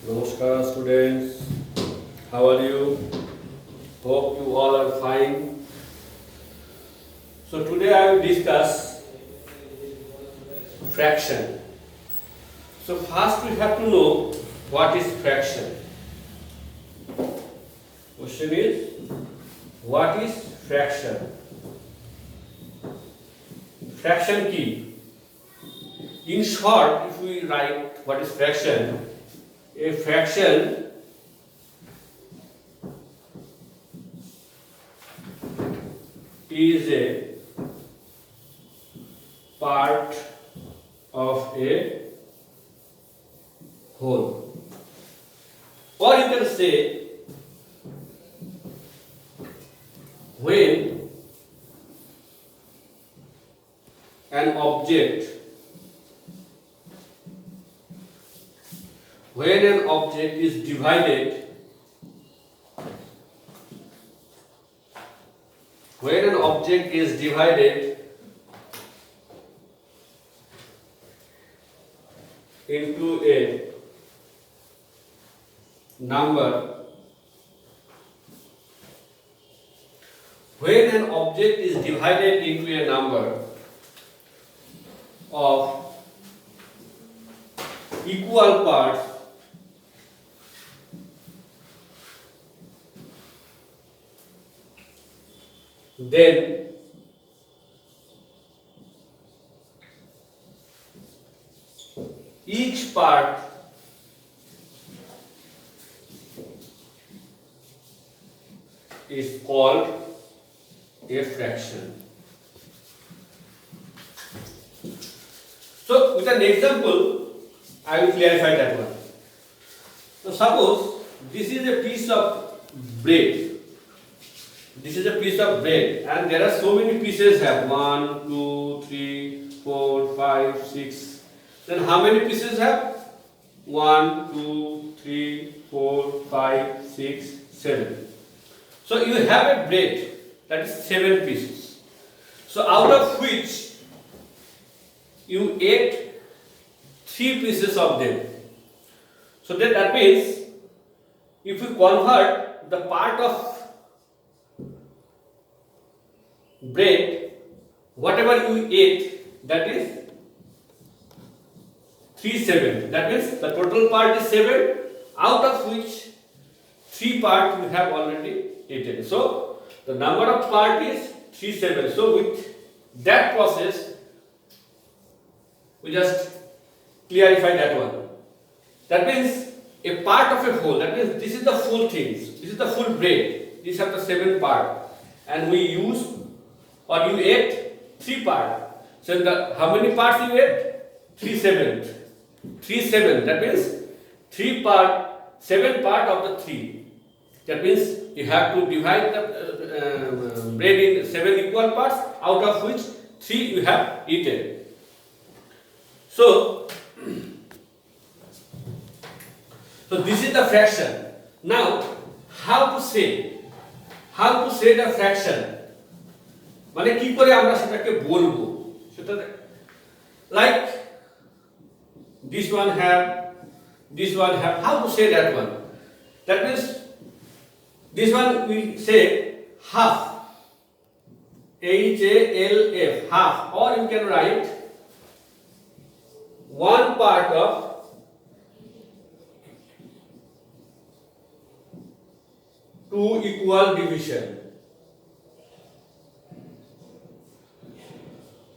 Namaskar students, how are you? Hope you all are fine. So today I will discuss fraction. So first we have to know what is fraction. Question is, what is fraction? Fraction key. In short, if we write what is fraction, a fraction is a part of a whole, or you can say when an object is divided into a number, when an object is divided into a number of equal parts, then each part is called a fraction. So with an example, I will clarify that one. So suppose this is a piece of bread. This is a piece of bread, and there are so many pieces have 1, 2, 3, 4, 5, 6. Then how many pieces have? 1, 2, 3, 4, 5, 6, 7. So you have a bread that is 7 pieces. So out of which you ate 3 pieces of them. So that means if you convert the part of bread, whatever you ate, that is 3 7. That means the total part is 7, out of which 3 parts you have already eaten. So the number of part is 3 7. So with that process, we just clarify that one. That means a part of a whole. That means this is the full things. This is the full bread. These are the 7 part, and we use, or you ate 3 part. So how many parts you ate? 3 7. 3 7. That means 3 part, 7 part of the 3. That means you have to divide the bread in 7 equal parts, out of which 3 you have eaten. So this is the fraction. Now, how to say the fraction? মানে কি করে আমরা সেটাকে বলবো সেটা, like this one have, how to say that one? That means this one we say half, HALF, half, or you can write 1 part of 2 equal division.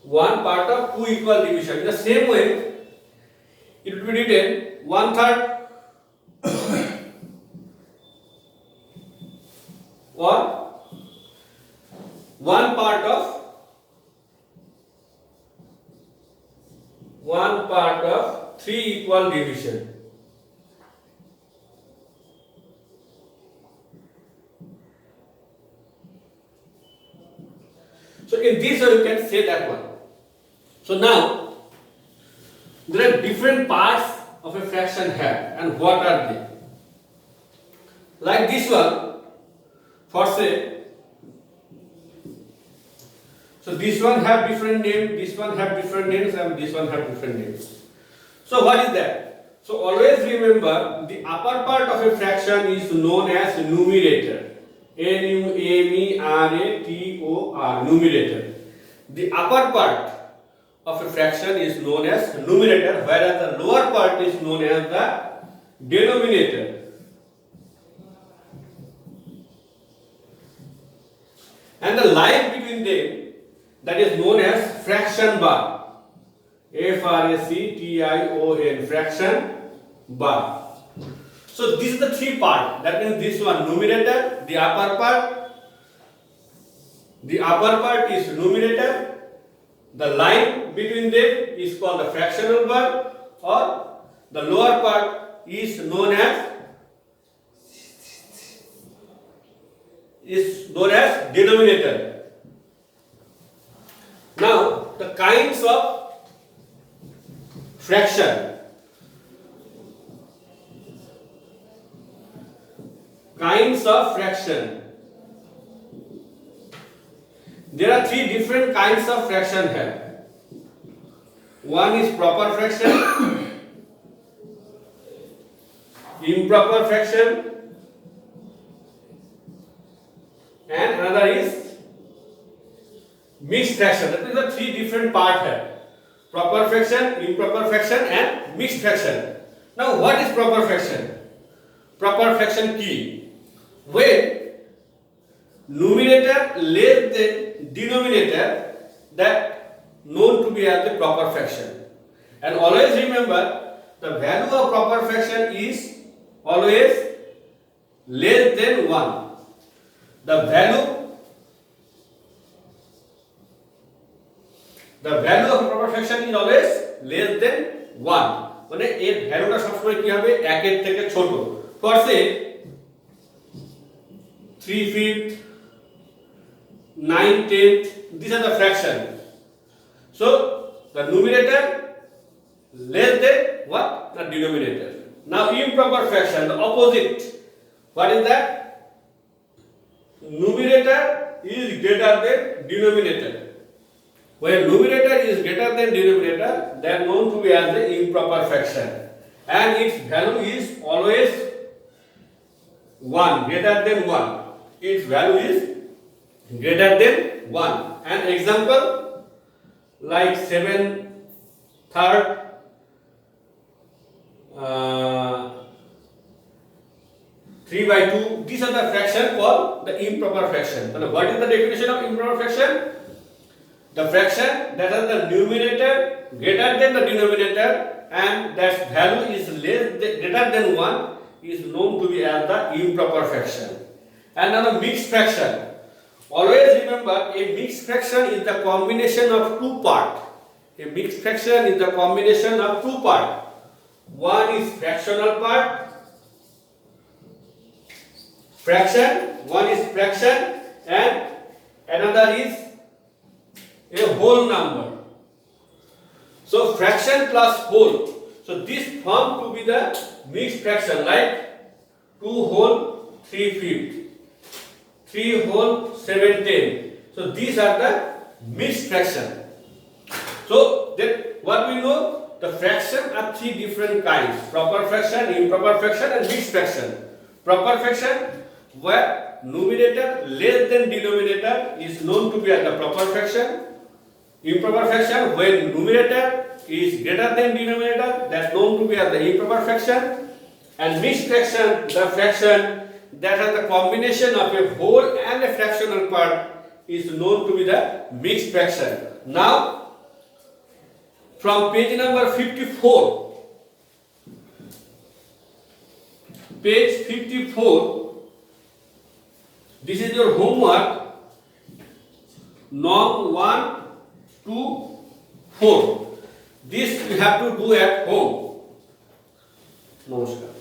1 part of 2 equal division. In the same way, it will be written 1/3 or 1 part of 3 equal division. So in this way you can say that one. So now there are different parts of a fraction have, and what are they? Like this one, for say, so this one have different name, this one have different names, and this one have different names. So what is that? So always remember the upper part of a fraction is known as numerator. Numerator. Numerator. The upper part of a fraction is known as numerator, whereas the lower part is known as the denominator. And the line between them, that is known as fraction bar. Fraction, fraction bar. So this is the three part. That means this one numerator, the upper part is numerator. The line between them is called the fractional bar, or the lower part is known as denominator. Now the kinds of fraction. There are three different kinds of fraction here. One is proper fraction, improper fraction, and another is mixed fraction. That is the three different parts here. Proper fraction, improper fraction, and mixed fraction. Now what is proper fraction? Proper fraction key. When numerator less than denominator, that known to be as the proper fraction. And always remember, the value of proper fraction is always less than 1. The value of proper fraction is always less than 1. মানে এর ভ্যালুটা সবসময় কি হবে 1 এর থেকে ছোট। For say 3/5, 9/10, these are the fraction. So the numerator less than what? The denominator. Now improper fraction, the opposite. What is that? Numerator is greater than denominator. When numerator is greater than denominator, they are known to be as the improper fraction, and its value is always 1, greater than 1. Its value is greater than 1. An example like 7/3, 3/2. These are the fraction called the improper fraction. And what is the definition of improper fraction? The fraction that has the numerator greater than the denominator and that value is greater than 1 is known to be as the improper fraction. And now the mixed fraction. Always remember, a mixed fraction is the combination of two parts. A mixed fraction is the combination of two parts. One is fractional part, one is fraction, and another is a whole number. So fraction plus whole. So this form to be the mixed fraction, like 2 whole 3/5, 3 whole 7/10. So these are the mixed fraction. So then what we know, the fraction are three different kinds: proper fraction, improper fraction, and mixed fraction. Proper fraction, where numerator less than denominator, is known to be as the proper fraction. Improper fraction, when numerator is greater than denominator, that's known to be as the improper fraction. And mixed fraction, the fraction that has the combination of a whole and a fractional part, is known to be the mixed fraction. Now from page number 54, this is your homework, Norm 1 to 4. This you have to do at home. Namaskar.